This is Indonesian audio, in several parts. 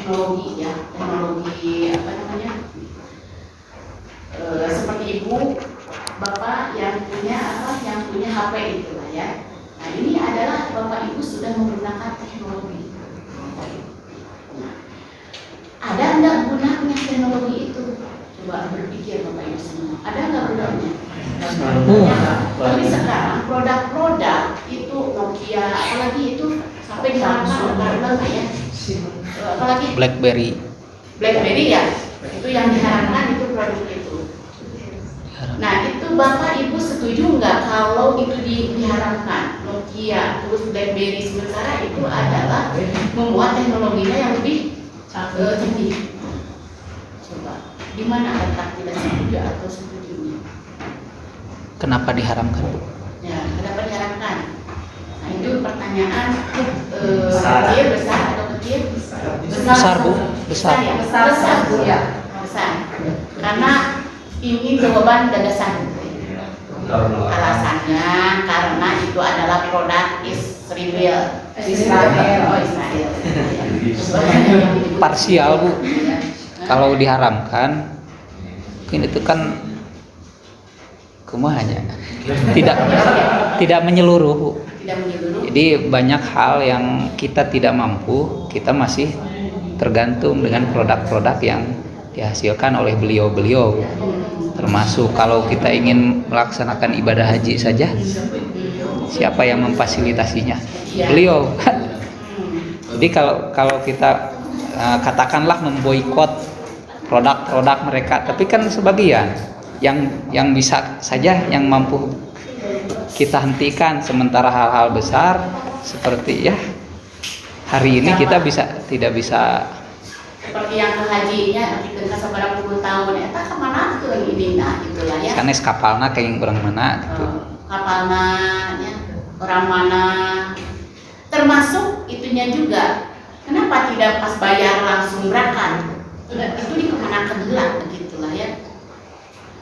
teknologi ya, teknologi apa namanya, seperti ibu, bapak yang punya HP itu lah ya. Nah ini adalah bapak ibu sudah menggunakan teknologi. Nah, ada nggak gunanya teknologi itu? Coba berpikir bapak ibu semua. Ada nggak gunanya? Tapi sekarang produk-produk itu Nokia, apalagi itu sampai di mana ya? Apalagi BlackBerry ya, itu yang diharapkan itu produk itu. Nah itu bapak ibu setuju nggak kalau itu diharapkan Nokia terus BlackBerry, sementara itu adalah membuat teknologinya yang lebih canggih. Coba di mana letak tidak setuju atau setujunya? Kenapa diharamkan, Bu? Ya, kenapa diharapkan? Nah itu pertanyaan kecil, besar atau kecil? Besar, Bu. Besar. Ya, besar Bu ya. Besar. Karena ini jawaban gagasan. Alasannya karena itu adalah produk Israel. Oh, Israel. Parsial, Bu. Kalau diharamkan, mungkin itu kan kumahanya tidak menyeluruh, Bu. Tidak menyeluruh. Jadi banyak hal yang kita tidak mampu, kita masih tergantung dengan produk-produk yang dihasilkan oleh beliau-beliau. Termasuk kalau kita ingin melaksanakan ibadah haji saja, siapa yang memfasilitasinya? Beliau. Jadi kalau kita katakanlah memboikot produk-produk mereka, tapi kan sebagian yang bisa saja, yang mampu kita hentikan, sementara hal-hal besar seperti ya hari ini kita tidak bisa seperti yang ke hajinya kita seberapa puluh tahun eta kemana ke ini nah itulah ya sanes kapalna kayak orang mana gitu. Kapalna ya orang mana, termasuk itunya juga kenapa tidak pas bayar langsung berangkat itu di kemana kedelak begitulah ya.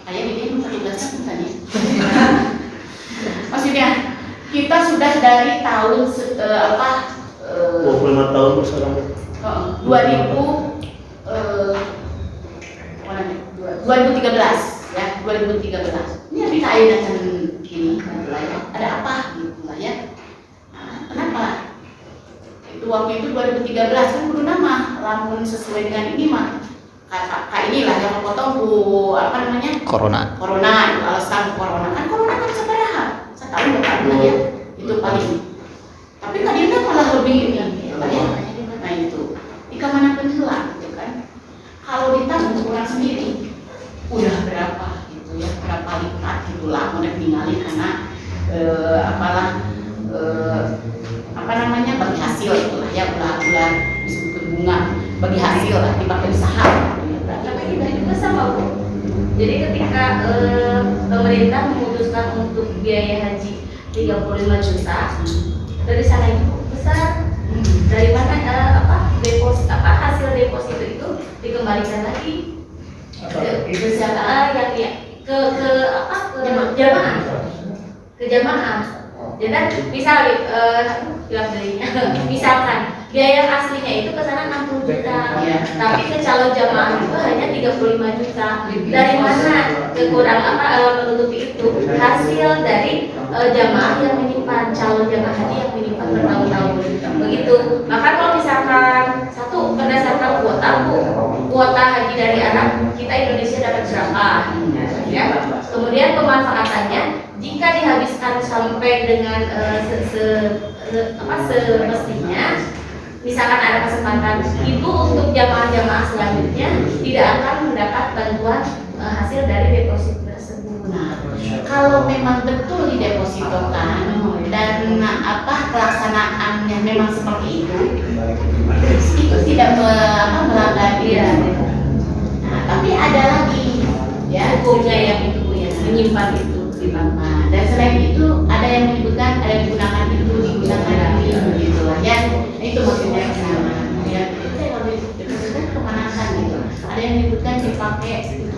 Kayak ini petugasnya bukan ya. Maksudnya kita sudah dari tahun 25 tahun bersama 2013 ya, 2013 ini bisa aja gini ada apa gitu lah ya. Nah, kenapa itu waktu itu 2013 kan belum nama lamun sesuai dengan ini mah kak inilah yang potong bu apa namanya Corona alasan corona kan seberapa setahun berapa ya itu paling, tapi kadang malah lebih ini ya. Nah itu di kemana pun hilang gitu kan, kalau ditanggung orang sendiri udah berapa gitu ya, berapa lipat gitu lah mau ditinggalin karena apa namanya bagi hasil itulah ya, ulah disebut bunga bagi hasil lah dipakai usaha. Tapi kita juga sama Bu. Jadi ketika pemerintah memutuskan untuk biaya haji 35 juta, dari sana itu besar. Dari mana hasil deposito itu dikembalikan lagi ke siapa ke jamaah. Jadi misalkan biaya aslinya itu ke sana 60 juta, tapi ke calon jamaah itu hanya 35 juta. Dari mana menutupi itu? Hasil dari jamaah yang menyimpan, calon jamaah haji yang menyimpan bertahun-tahun. Begitu. Maka kalau misalkan satu berdasarkan kuota haji dari Arab, kita Indonesia dapat berapa? Ya. Kemudian pemanfaatannya jika dihabiskan sampai dengan semestinya, misalkan ada kesempatan itu untuk jamaah-jamaah selanjutnya tidak akan mendapat bantuan hasil dari deposito tersebut. Nah, kalau memang betul didepositokan dan pelaksanaannya memang seperti itu tidak melanggar dia. Nah, tapi ada lagi ya hukumnya yang itu ya menyimpan itu. Nah, dan selain itu ada yang menyebutkan ada yang digunakan ini gitu lah ya. Itu maksudnya ya itu kalau disebutkan kemanasan gitu. Ada yang menyebutkan dipakai gitu.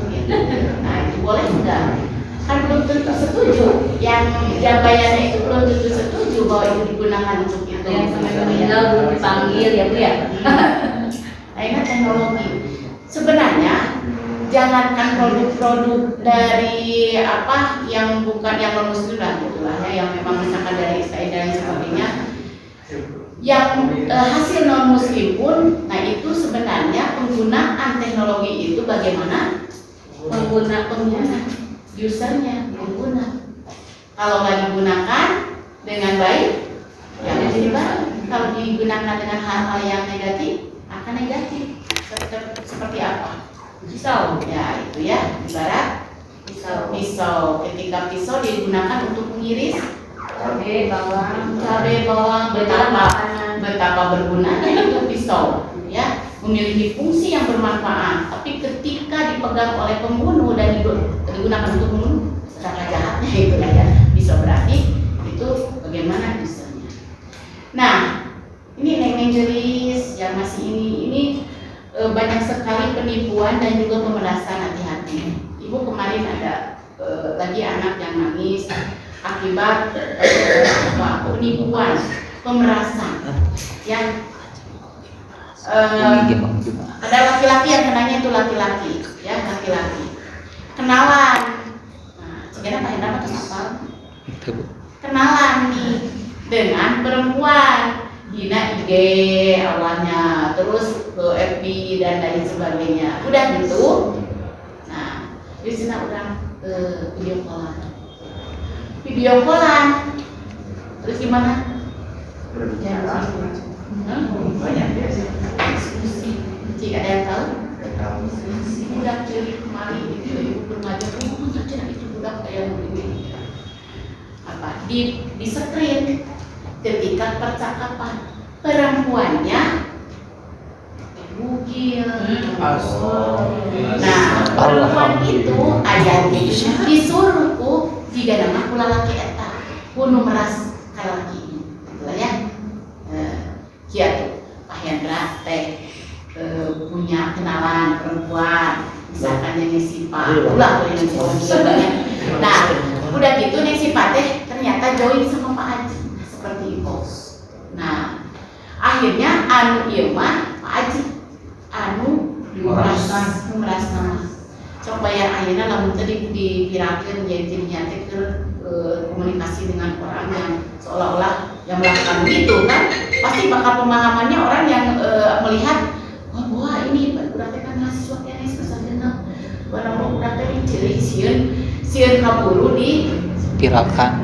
Nah itu boleh enggak? Kan belum tentu setuju. Yang bayarnya itu belum tentu setuju bahwa itu digunakan untuk itu. Yang sampai meninggal belum dipanggil ya Bu ya. Nah, teknologi. Sebenarnya jangankan produk-produk dari apa yang bukan yang non muslim lah gitu lah ya, yang memang misalkan dari Israel dan sebagainya, yang hasil non muslim pun, nah itu sebenarnya penggunaan teknologi itu bagaimana pengguna usernya, pengguna. Kalau nggak digunakan dengan baik, ya jadi baik. Kalau digunakan dengan hal-hal yang negatif, akan negatif. Seperti apa? Pisau, ya itu ya, ibarat pisau. Ketika pisau digunakan untuk mengiris cabai bawang, betapa bergunanya itu pisau, ya, memiliki fungsi yang bermanfaat. Tapi ketika dipegang oleh pembunuh dan digunakan untuk membunuh, cara jahatnya itu ya, pisau berarti itu bagaimana pisaunya. Nah, ini Nengejeris yang masih ini banyak sekali penipuan dan juga pemerasan, hati-hati. Ibu kemarin ada lagi anak yang nangis akibat penipuan, pemerasan. Yang ada laki-laki yang kenanya itu laki-laki, ya laki-laki. Kenalan, sebenarnya Pak Hendra atau apa? Kenalan nih dengan perempuan. Hina IG awalnya, terus ke FB dan lain sebagainya. Udah gitu, nah di sini orang video callan, terus gimana? Jika ada yang tahu, budak ciri kemari itu ibu bermaja, saja itu budak kayak begini. Apa? Di screen. Ketika percakapan perempuannya bugil. Nah, perempuan itu ayatnya disuruhku jika nama pula laki eta kuno meras kalaki gitu ya. Kia tuh Pak Hendra teh punya kenalan perempuan, misalkan yang sifat ulah yang sifat. Nah, udah gitu nih sifat teh ternyata join sama Pak Haji. Seperti itu. Nah, akhirnya anu ieu mah Pak Haji anu memeras nama. Coba bayar ayeuna lamun tadi dipirakeun jadi teh komunikasi dengan orang yang seolah-olah yang melakukan begitu kan, pasti bakal pemahamannya orang yang melihat wah ini udah teh kan mahasiswa tenis kesadeuna barang udah teh ciri sieun kaburu di viralkan.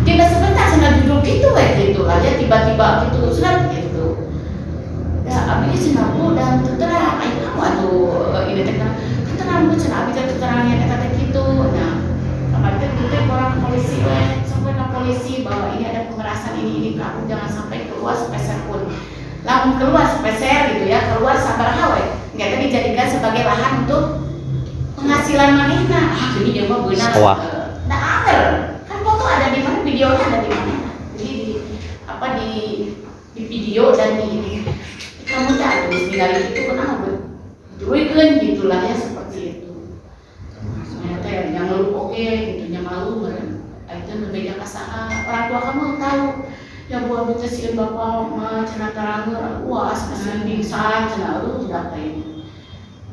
Tidak sebentar sana duduk gitu gitu lah ya, tiba-tiba gitu sudah gitu. Ya abinya sinapu dan terang ayo kamu atuh ini teh terang bu cenah abi teh terangnya eta teh gitu. Nah, kemarin teh orang polisi sampai ke polisi bahwa ini ada pemerasan ini kamu jangan sampai keluar sepeser pun. Lamun keluar sepeser gitu ya, keluar sabaraha we. Enggak tadi dijadikan sebagai lahan untuk penghasilan manehna. Jadi dia mah beunang. Nah, kan foto ada di mana, videonya ada di mana? Jadi di video dan di ini. Kamu tak harus tinggal itu kenapa? Duitkan gitulah ya seperti itu. Ternyata yang ngeluh oke, gitu, yang malu kan. Itu berbeda kasaha. Orang tua kamu tahu. Ya buat betul sih bapak mah cenah terangeur, wah asal pingsan cenah lu tidak kayak ini.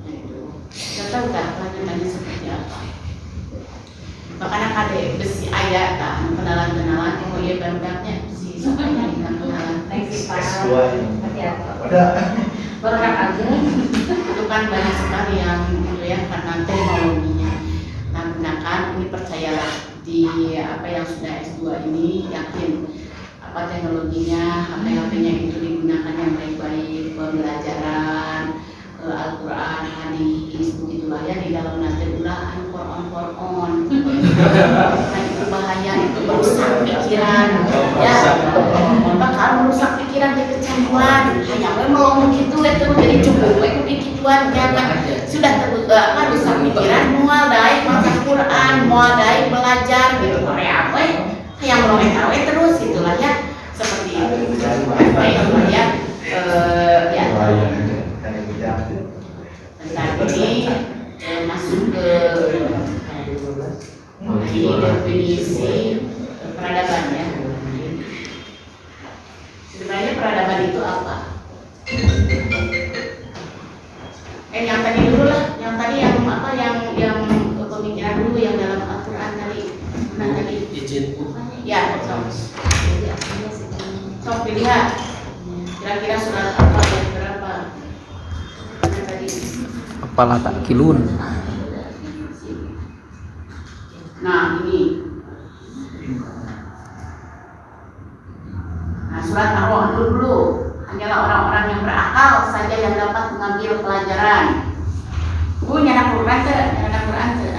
Nah itu. Kita tahu kan lanjutannya seperti apa. Makanya kade besi ayat kan kenalan-kenalan yang mau iya berdaknya si sokanya dengan kenalan Next Pak. Berangkat aja. itu kan banyak sekali yang gitu ya karena teknologinya. Nah gunakan ini percayalah di apa yang sudah S2 ini yakin apa teknologinya, HP-nya itu digunakan yang baik-baik, pembelajaran Al-Quran, hadis, begitulah ya di dalam nanti ulah Quran. Nah itu bahaya, itu merusak pikiran, ya. Bakal merusak pikiran di kecanduan. Hanya melong gitu itu jadi cukup, itu dikituan jangan sudah rusak pikiran, mual dai baca Quran, mual dai belajar gitu. Kayak apa? Kayak melong terus gitulah ya, seperti itu. Baik ya, ya. Saat ini masuk ke definisi peradaban ya. Sebenarnya peradaban itu apa? yang tadi dulu lah, yang tadi yang apa, yang pemikiran dulu yang dalam Al-Quran tadi. Nah tadi. Ya, sok dilihat. Kira-kira surat apa yang berapa? Nah tadi. Apalah ta'qilun. Nah ini. Nah surat Ar-Ra'd dulu. Hanyalah orang-orang yang berakal saja yang dapat mengambil pelajaran. Bu, nyana Quran ke,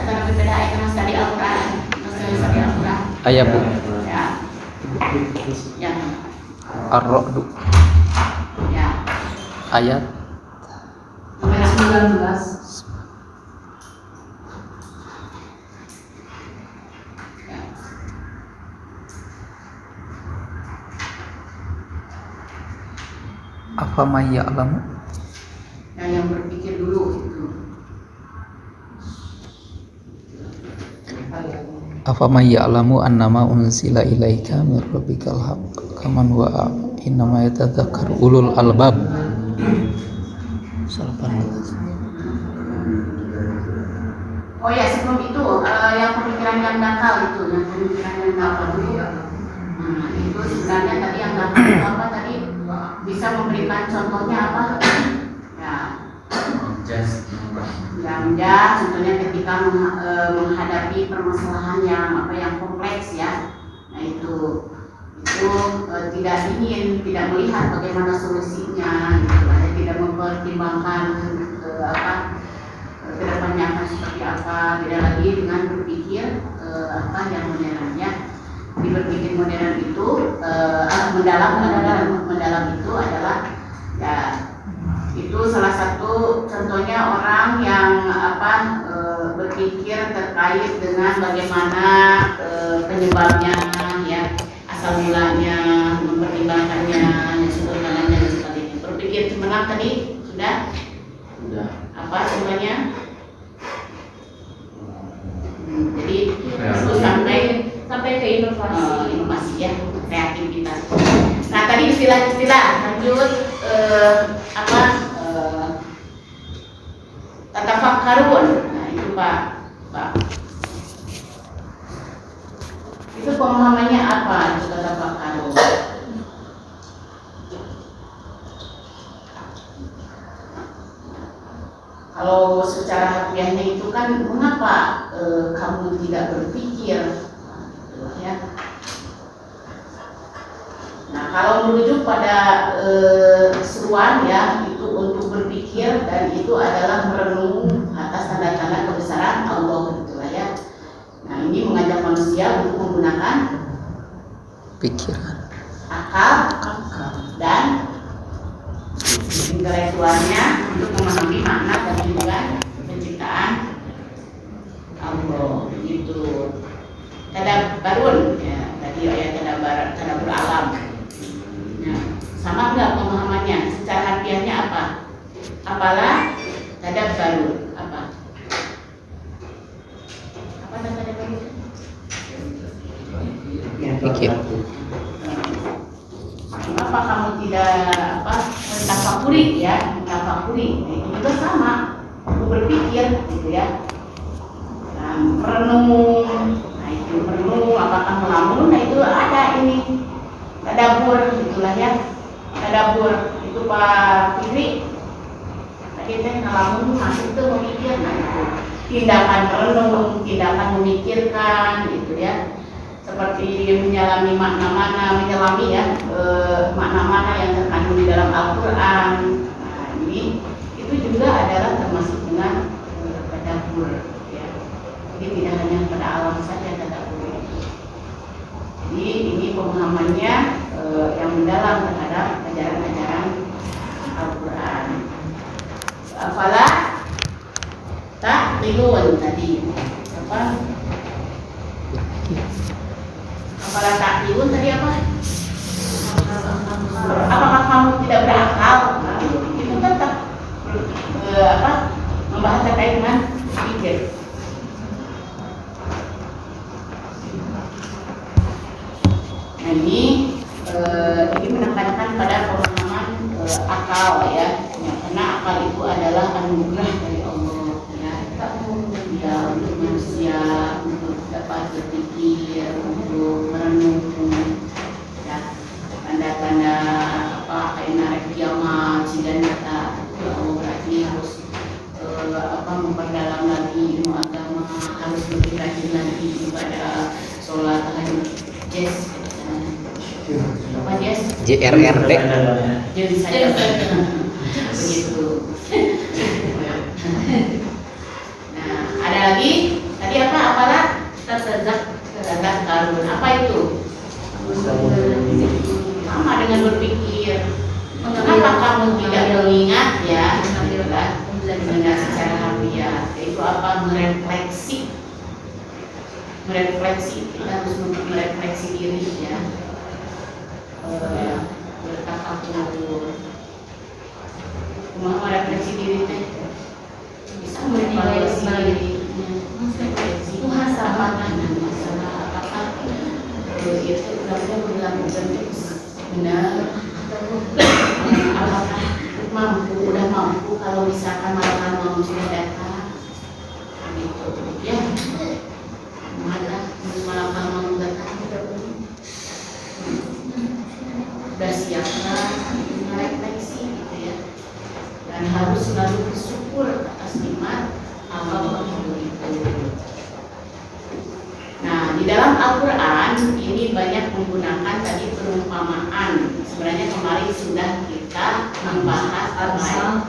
atau lebih beda ayat mas tadi Al-Quran, mas tadi Al-Quran. Ayat Bu. Ya. Ya. Ar-Ra'd. Ya. Ayat Nomor 19. Ya. Apa may ya'lamu? Yang berpikir dulu itu. Afa may ya'lamu annama unzila ilaika min rabbikal haqq kaman huwa innama yatadzakkaru ulul albab. Oh ya, sebelum itu yang pemikiran yang nakal itu, yang pemikiran yang nakal dulu. Nah, itu sebenarnya tadi yang nakal itu apa tadi? Bisa memberikan contohnya apa? Ya. Yang contohnya ketika menghadapi permasalahan yang kompleks ya. Nah itu tidak ingin, tidak melihat bagaimana solusinya, gitu, tidak mempertimbangkan kedepannya akan seperti apa, tidak lagi dengan berpikir yang modernnya. Di berpikir modern itu mendalam itu adalah ya itu salah satu contohnya orang yang berpikir terkait dengan bagaimana penyebabnya ya, asal mulanya, mempertimbangkannya, dan sebagainya. Berpikir cemerlang tadi sudah? Apa semuanya? Jadi itu sampai ke inovasi ya, kreativitas. Nah tadi istilah-istilah lanjut tatafakkarun. Nah itu Pak. Itu pemahamannya apa itu tatafakkarun? Kalau secara harfiahnya itu kan mengapa kamu tidak berpikir, ya? Nah kalau merujuk pada seruan ya itu untuk berpikir dan itu adalah merenung atas tanda-tanda kebesaran Allah gitu ya. Nah ini mengajak manusia untuk menggunakan pikiran, akal dan intelektualnya untuk memahami makna dan tujuan penciptaan Allah gitu. Tadabbarun ya, tadi ayat tadabbur alam. Ya, sama enggak pemahamannya? Secara harfiahnya apa? Apalah tadabbarun apa? Apa tadabbarun? pikir. Kenapa kamu tidak mentafakuri ya, mentafakuri? Nah, itu juga sama, berpikir gitu ya. Nah, merenung, nah itu merenung, apakah melamun? Nah itu ada ini tadabbur gitulah ya. Tadabbur itu Pak Fikri. Tadi saya ngelamun masuk itu memikir, nah itu tindakan merenung, tindakan memikirkan gitu ya. Seperti menyelami makna-makna, menyelami ya makna-makna yang terkandung di dalam Al-Quran. Nah ini itu juga adalah termasuk dengan tadabbur ya. Jadi tidak hanya pada alam saja tadabbur. Jadi ini pemahamannya yang mendalam terhadap ajaran-ajaran Al-Quran. Apalah ta'qilun tadi apa? Apalah ta'qilun tadi apa? Apakah kamu tidak berakal? Nah, itu tetap membahas terkait dengan pikir. Nah ini menekankan pada pemahaman akal ya, karena akal itu adalah anugerah dari Allah ya. Ya, untuk manusia untuk dapat berpikir, untuk merenung ya, tanda-tanda kayak narik kiamat, dan kata ya Allah berarti harus memperdalam lagi ilmu agama, harus lebih rajin lagi ibadah sholat tahajud. Yes, apa yes? JRRD. Jadi saya begitu. Nah, ada lagi tadi apa? Apalah tersedak karun. Apa itu? Sama dengan berpikir. Kenapa kamu tidak mengingat ya? Mengingat secara harfiah. Itu apa? Merefleksi. Kita harus merefleksi diri ya. Bertafakur. Mau merefleksi diri teh. Bisa merefleksi diri. Muhasabah apakah itu berarti melakukan benar? Apakah udah mampu kalau misalkan malam sudah datang gitu ya, malam datang udah siapkah merefleksi gitu ya, dan harus selalu bersyukur atas nikmat Allah itu. Nah, di dalam Al-Quran ini banyak menggunakan tadi perumpamaan. Sebenarnya kemarin sudah kita membahas amsal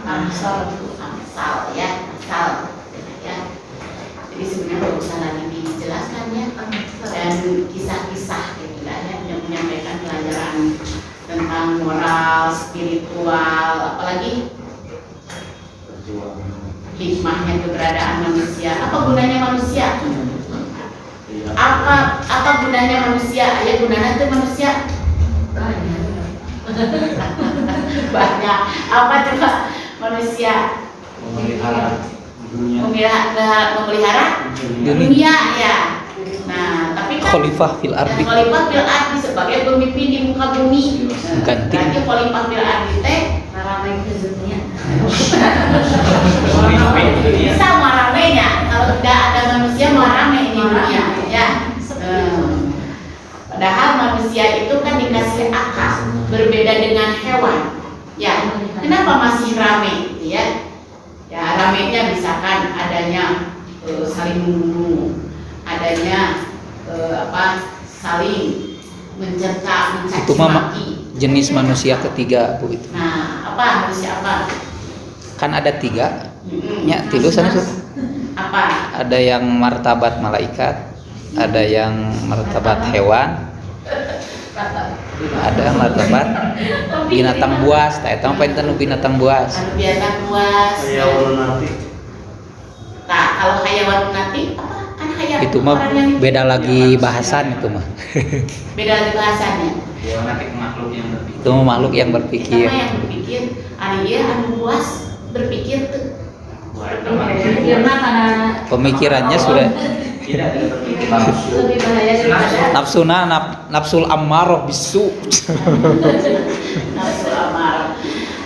ya, amsal ya. Jadi sebenarnya nggak usah lagi dijelaskan ya, dan kisah-kisah gitu ya, yang menyampaikan pelajaran tentang moral, spiritual, apalagi hikmahnya keberadaan manusia. Apa gunanya manusia? Apa gunanya manusia? Ya gunanya itu manusia banyak. Apa coba manusia? Memelihara dunia ya. Nah, tapi kan Khalifah fil ardi. Khalifah fil ardi sebagai pemimpin di muka bumi. Ganti. Berarti Khalifah fil ardi teh ramai ke dunia. Bisa maramenya. Kalau tidak ada manusia marame ini dunia ya. Padahal manusia itu kan dikasih akal, berbeda dengan hewan. Ya, kenapa masih rame? Ya, ramenya misalkan adanya saling membunuh, adanya saling mencerca, mencaci Itu mama maki. jenis manusia ketiga Bu itu. Nah, apa manusia apa? Kan ada 3. Nya tilu sana Apa? ada yang martabat malaikat, ada yang martabat hewan, ada martabat binatang buas. Tah eta mah painten binatang buas. Anu binatang buas. Nah, kalau hayawan nanti apa? Kan hayawan. Itu mah orang yang beda lagi bahasan itu mah. beda lagi bahasannya. Itu mah makhluk yang berpikir. Sama yang berpikir, Arya anu buas berpikir tuh. Karena Pemikirannya sudah lebih bahaya daripada nafsul ammaroh bisu. Nafsu amarah.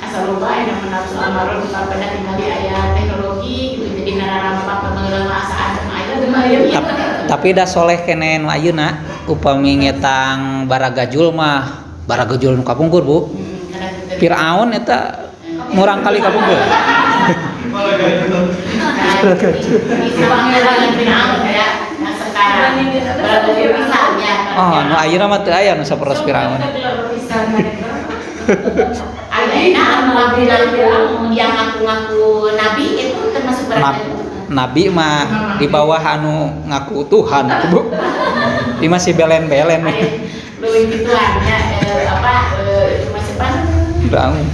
Asal lupa yang nama nafsu amarah bukan pada tinggal di ayat teknologi gitu, jadi nararampak pengelola asaan ayat. Tapi dah soleh kene nu ayeuna upami ngetang baragajul mah baragajul nu kapungkur Bu. Firaun eta murang kali kapungkur. Bisa pangeran Firaun ya. Nah sekarang beragajul misalnya. Oh, nu ayeuna mah teu aya nu saperos Firaun. Ayeuna anu yang ngaku-ngaku nabi itu termasuk beragajul. Nabi mah di bawah anu ngaku Tuhan itu Bu. Dia masih belen-belen nih. Leuwih pituannya cuma siapa?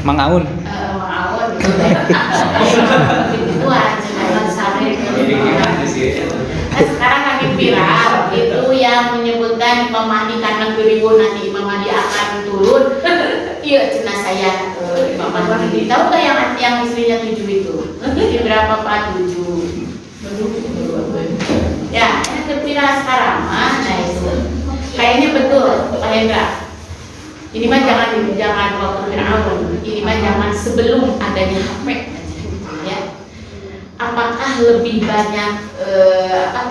Mangaun. Mangaun gitu teh. Pituan cenah sampai. Nah, sekarang lagi viral itu yang menyebutkan Imam Mahdi karena 2000 nanti Imam Mahdi akan turun. Iya cenah saya Imam Mahdi. Tahu nggak yang istrinya 7 itu? Ini berapa Pak 7? Ya, ini terpilih sekarang, nah itu kayaknya betul, Pak Hendra. Ini mah jangan waktu Firaun, ini mah jangan sebelum adanya HP. apakah lebih banyak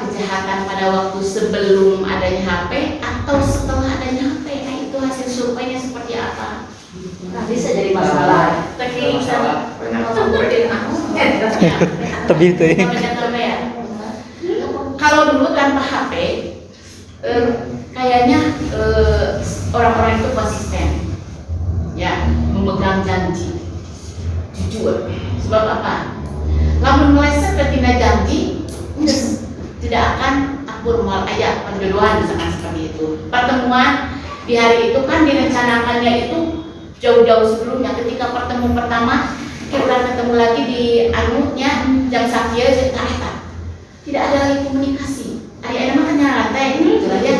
kejahatan pada waktu sebelum adanya HP atau setelah adanya HP? Nah, itu hasil surveinya seperti apa? Nah, bisa jadi masalah. Teknik sama Tapi itu ya. Kalau dulu tanpa HP, kayaknya orang-orang itu konsisten, ya, memegang janji, jujur. Sebab apa? Lamun meleset ke tindak janji, tidak akan akur mal ayat penjodohan misalkan seperti itu. Pertemuan di hari itu kan direncanakannya itu jauh-jauh sebelumnya. Ketika pertemuan pertama kita ketemu lagi di anunya jam sakya tidak ada lagi komunikasi. Ada mah nyarantai gitu lah ya.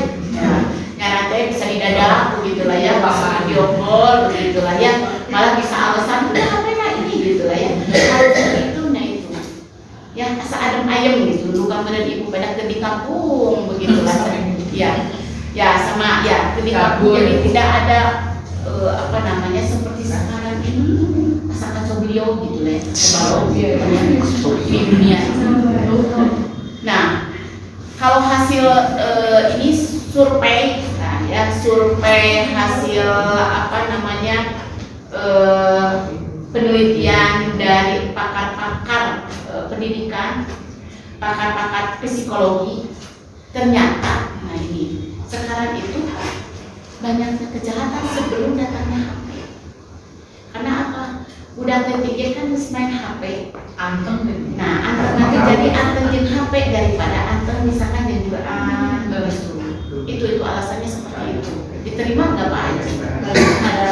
Nyarantai bisa didadak begitu lah ya, pas video call begitu lah ya. Malah bisa alasan udah HP ini gitu lah ya. Harus itu nah itu. Ya asa adem ayem gitu. Dulu kan bener ibu pada ke di kampung begitu lah. Ya. Ya sama ya ke di kampung jadi tidak ada seperti sekarang ini asal kacau beliau gitu lah di dunia. Nah, kalau hasil ini survei, nah ya survei hasil penelitian dari pakar-pakar pendidikan, pakar-pakar psikologi, ternyata, nah ini sekarang itu banyaknya kejahatan sebelum datangnya HP. Karena apa? Udah ketiga kan main HP, anteng. Nah, anteng nanti jadi anteng jeung HP daripada anteng misalkan yang jualan bagus dulu. Itu alasannya seperti itu. Diterima nggak Pak Haji? Ada.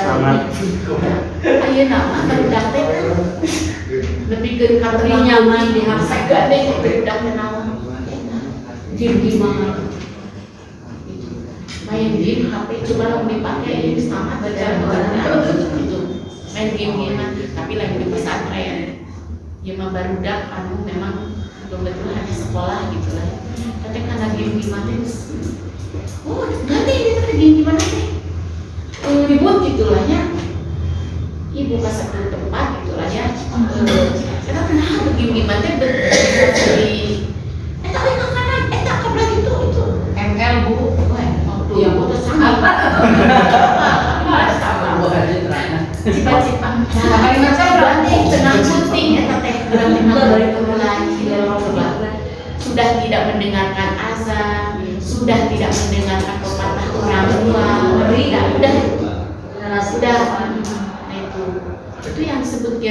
Ayo nama barudak teh kan lebih ke kantor nyaman di HP gak deh barudak kenal. Gimana? Main game HP cuma mau dipakai ini sama baca gitu. Main game tapi lagi di pesantren ya mah barudak anu memang betul-betul hanya sekolah gitu lah. Tapi karena game gimana oh ganti ini tadi game gimana teh ribut gitu lah ya. Ibu ke satu tempat gitu lah ya. Kita kenapa game gimana teh dari tak kanan tak kabel itu ML Bu. Yang mau tersangka cipa-cipa berarti tenang syuting teh dari permulaan sudah tidak mendengarkan azan, sudah tidak mendengarkan pepatah orang tua, sudah itu yang disebut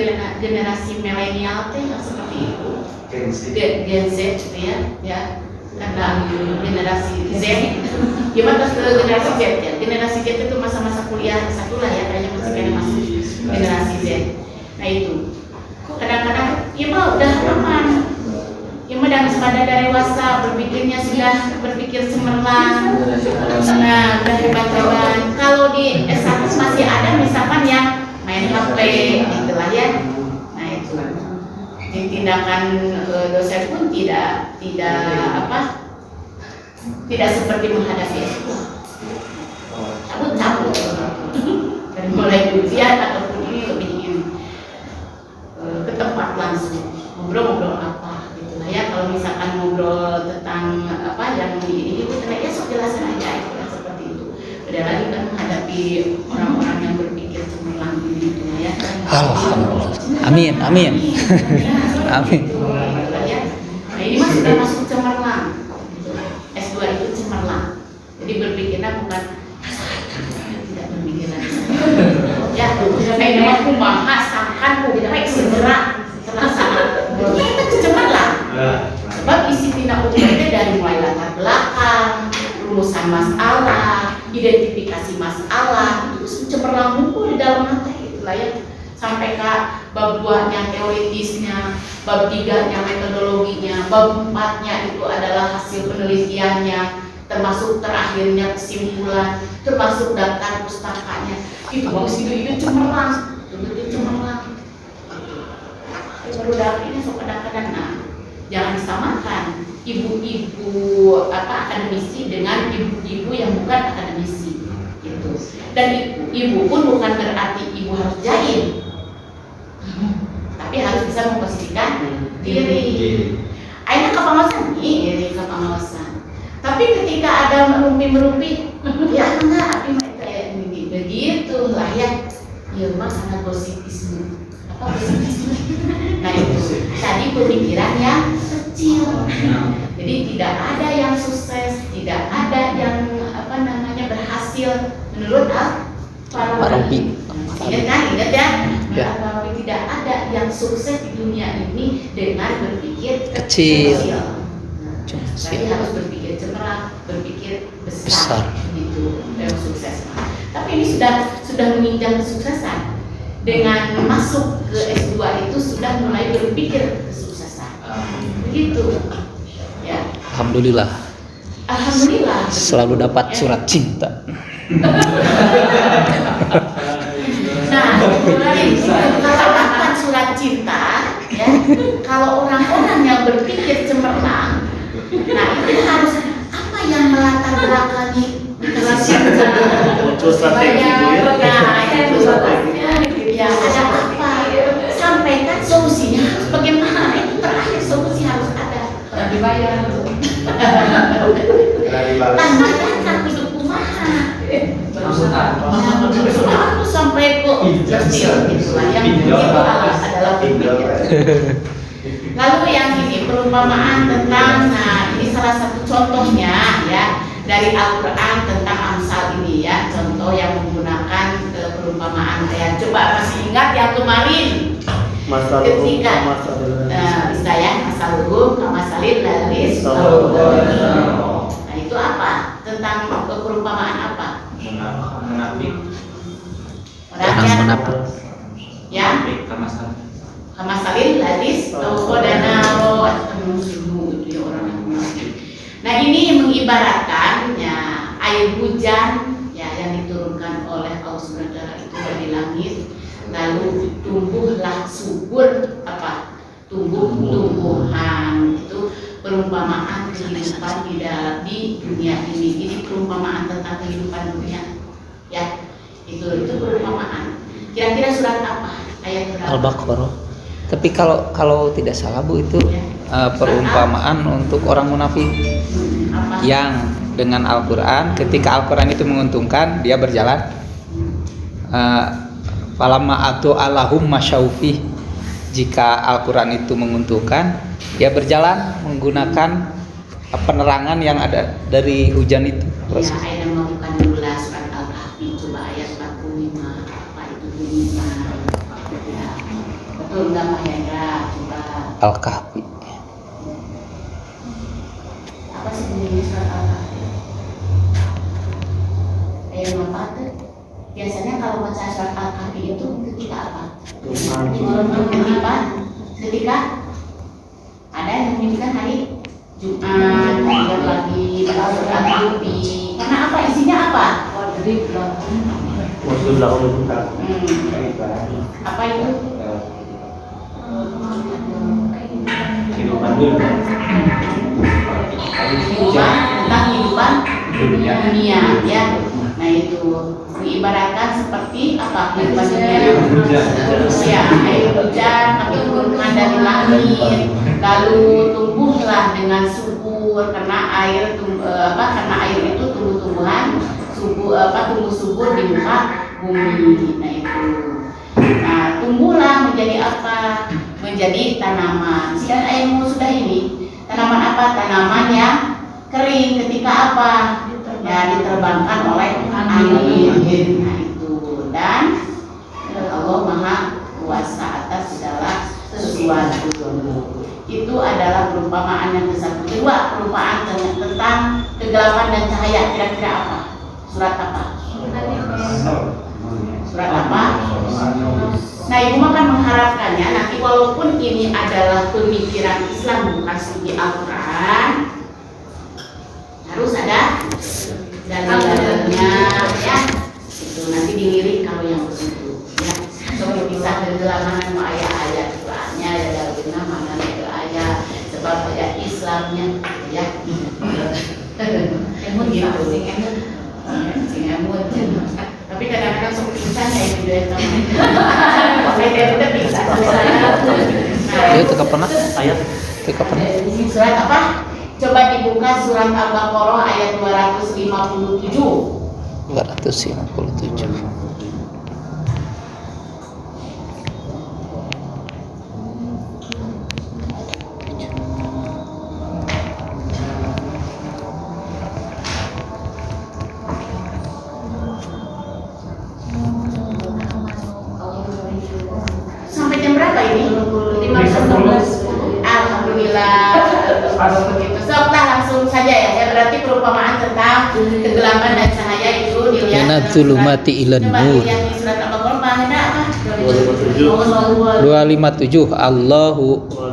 generasi milenial teh yang seperti itu Gen Z gitu ya karena generasi Z gimana ke generasi Z ya generasi Z itu masa-masa kuliah satu lah ya kayaknya masih kayaknya masuk generasi Z. Nah itu kadang-kadang ya mah udah aman ya mah dan pada dari dewasa berpikirnya sudah berpikir cemerlang. Nah udah hebat-hebat. Kalau di S1 masih ada misalkan yang main HP itulah ya. Nah itu tindakan dosen pun tidak seperti menghadapi itu cabut dari mulai ujian ataupun ini lebih ingin ke tempat langsung ngobrol apa gitu lah ya. Kalau misalkan ngobrol tentang apa yang ini itu ternyata sok jelasin aja itu seperti itu. Beda lagi kan menghadapi orang-orang yang berpikir cemerlang gitu ya. Alhamdulillah. Amin. Amin. Nah ini mah sudah masuk cemerlang. S2 itu cemerlang. Jadi berpikirnya bukan tidak berpikiran. Ya, ini mah kumaha sangkan kumaha segera terlaksana. Ini itu cemerlang. Sebab isi tindak ujiannya dari mulai latar belakang, rumusan masalah, identifikasi masalah, itu cemerlang ngumpul di dalam materi itulah ya. Sampai ke bab 2-nya teoritisnya, bab 3-nya metodologinya, bab 4-nya itu adalah hasil penelitiannya, termasuk terakhirnya kesimpulan, termasuk daftar pustakanya. Itu bagus itu cemerlang, betul cemerlang. Barudak ini sok kadang-kadang jangan disamakan ibu-ibu akademisi dengan ibu-ibu yang bukan akademisi gitu. Dan ibu pun bukan berarti ibu harus jahil. Tapi harus bisa memposisikan kiri. Aina kapangosan kiri kapangosan. Tapi ketika ada merupi ya enggak api kayak ini begitulah ya. Ya mah karena positifisme. Apa positifisme? Nah itu tadi pemikiran yang kecil. Jadi tidak ada yang sukses, tidak ada yang berhasil menurut Al-Farabi. Ingat ya? Ya. Al-Farabi tidak ada yang sukses di dunia ini dengan berpikir Kecil. Tapi harus berpikir cemerlang, berpikir besar. Gitu, yang sukses. Tapi ini sudah menginjak kesuksesan. Dengan masuk ke S2 itu sudah mulai berpikir kesuksesan. Begitu. Ya. Alhamdulillah. Selalu dapat surat cinta. Nah, kalau dapat surat cinta, ya, kalau orang-orang yang berpikir cemerlang, nah itu harus apa yang melatar belakangi cinta? Muncul strategi ya. Nah, itu ya ada apa? Sampaikan solusinya harus bagaimana? Itu terakhir solusi harus ada. Dibayar. Tanyakan hidup kumaha. Aku sampai kok kecil itulah yang itu adalah berpikir. Lalu yang ini perumpamaan tentang, nah ini salah satu contohnya ya dari Al-Quran tentang Amsal ini ya, contoh yang menggunakan perumpamaan ayat. Coba masih ingat yang kemarin ketika bisa ya masalul kamasalil lalis. Nah itu apa? Tentang perumpamaan apa? Munafik. Orang munafik. Ya. Kamasalil lalis qadana itu ya orang yang munafik. Nah ini mengibaratkan ya air hujan ya yang diturunkan oleh Allah Subhanahu wa taala itu dari langit, lalu tumbuhlah subur apa? Tumbuhan itu perumpamaan kehidupan di dunia ini. Ini perumpamaan tentang kehidupan dunia. Ya, itu perumpamaan. Kira-kira surat apa? Ayat berapa? Al-Baqarah. Tapi kalau tidak salah Bu itu perumpamaan untuk orang munafik Apa? yang dengan Al-Quran, ketika Al-Quran itu menguntungkan dia berjalan falamma atu alahum masyaufi, jika Al-Quran itu menguntungkan dia berjalan menggunakan penerangan yang ada dari hujan itu. Ya, ayat yang bukan dulu surat Al-Kahfi, coba ayat 45 apa itu bunyinya? Ya, betul nggak Pak Hendra? Coba Al-Kahfi. apa sih bunyinya surat Al-Kahfi? Ayat berapa tuh? Biasanya kalau baca surat Al-Kahfi itu ketika apa? Ketika ada yang menunjukkan hari Jumat, kemudian lagi surat Al-Kahfi. Karena apa isinya apa? Apa itu? Kehidupan dunia. Tentang kehidupan dunia ya. Nah itu diibaratkan seperti apa kehidupan dunia? Ya, air hujan tapi turunkan dari langit, lalu tumbuhlah dengan subur karena air karena air itu tumbuh-tumbuhan tumbuh subur di muka bumi. Nah itu. Nah tumbuhlah menjadi apa? Menjadi tanaman. Sekian ayatmu sudah ini. Tanaman apa? Tanaman yang kering ketika apa? Ya diterbangkan oleh angin. Nah itu. Dan Allah Maha Kuasa atas segala sesuatu. Itu adalah perumpamaan yang besar. Kedua, perumpamaan tentang kegelapan dan cahaya. Kira-kira apa? Surat apa? Surat apa? Nah, Ibu akan mengharapkannya nanti walaupun ini adalah pemikiran Islam bukan studi Al-Quran, harus ada dalilnya ya. Itu nanti dilirik kalau yang begitu ya. So bisa kegelapan ayat-ayat Qurannya ya dalilnya mana ayat sebab ayat Islamnya ya. Emut gitu sing emut. Tapi kadang-kadang sok pingsan ya itu ya teman. Saya tidak bisa. Nah Dia teka pernah? Ayat Teka pernah? Surat apa? Coba dibuka surat Al-Baqarah ayat 257. 257. Sampai jam berapa ini? 15. Alhamdulillah. Begitu. Soklah langsung saja ya. Ya berarti perumpamaan tentang kegelapan dan cahaya itu dilihat. Minadz zulumati ilan Coba nur. dilihat di surat Al-Baqarah ada apa? 257 Allahu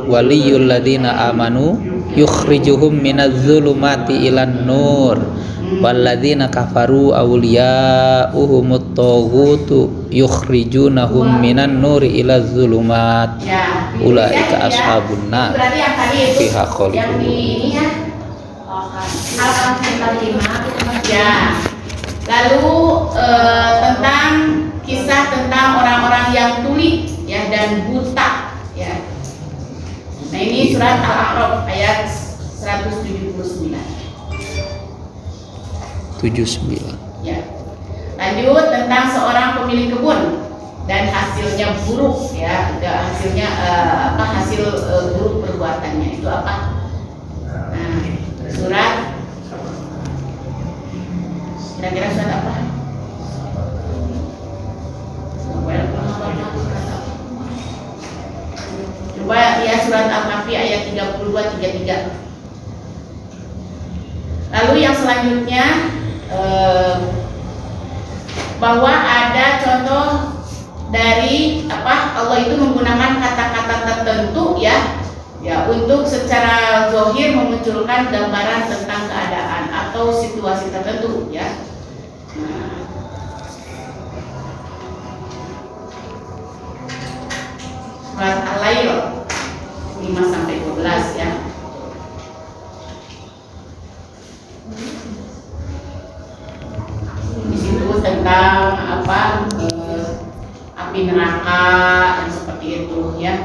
waliyul ladzina amanu yukhrijuhum minadz zulumati ilan nur walladzina kafaru awliya'uhumut taghutu yukhrijunahum minan nuri ilaz zulumat Ya. ulaika Ya. ashabun nar Berarti yang tadi itu fiha yang khalidun. di ini ya. Al-Fatihah. Ya. Lalu tentang kisah tentang orang-orang yang tuli ya dan buta ya. Nah ini surat Al-A'raf ayat 179. 79. Ya. Lanjut tentang seorang pemilik kebun dan hasilnya buruk ya, hasilnya hasil buruk perbuatannya itu apa? Nah, surat kira-kira surat apa? Coba ya surat Al-Kahfi ayat 32-33. Lalu yang selanjutnya bahwa ada contoh dari Allah itu menggunakan kata-kata tertentu ya untuk secara zahir memunculkan gambaran tentang keadaan atau situasi tertentu ya. Surat Al-Lail 5-12 ya. Di situ tentang api neraka dan seperti itu ya.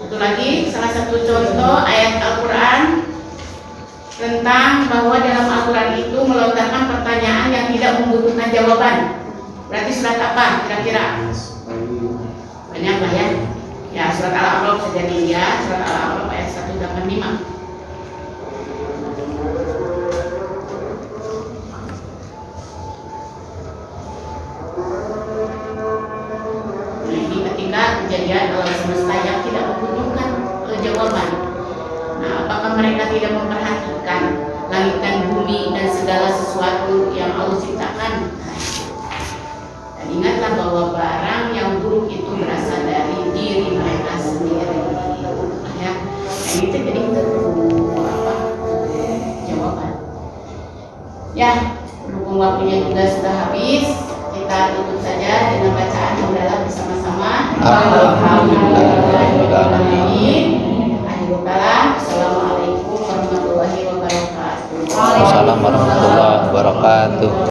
Satu lagi, salah satu contoh ayat Al-Quran tentang bahwa dalam Al-Quran itu melontarkan pertanyaan yang tidak membutuhkan jawaban. Berarti surat apa kira-kira? Banyak lah ya. Ya surat Al-A'raf saja dilihat, surat Al-A'raf ayat 185. Nah ini ketika kejadian alam semesta yang tidak membutuhkan jawaban. Nah apakah mereka tidak memperhatikan langit dan bumi dan segala sesuatu yang Allah ciptakan? Dan ingatlah bahwa barang yang buruk itu berasal dari diri mereka sendiri. Ya, nah itu jadi jawaban. Ya, berhubung waktunya juga sudah habis, kita tutup saja dengan bacaan hamdalah bersama-sama. Alhamdulillahirobbilalamin. Akhirul kalam. Assalamualaikum warahmatullahi wabarakatuh. Waalaikumsalam warahmatullahi wabarakatuh.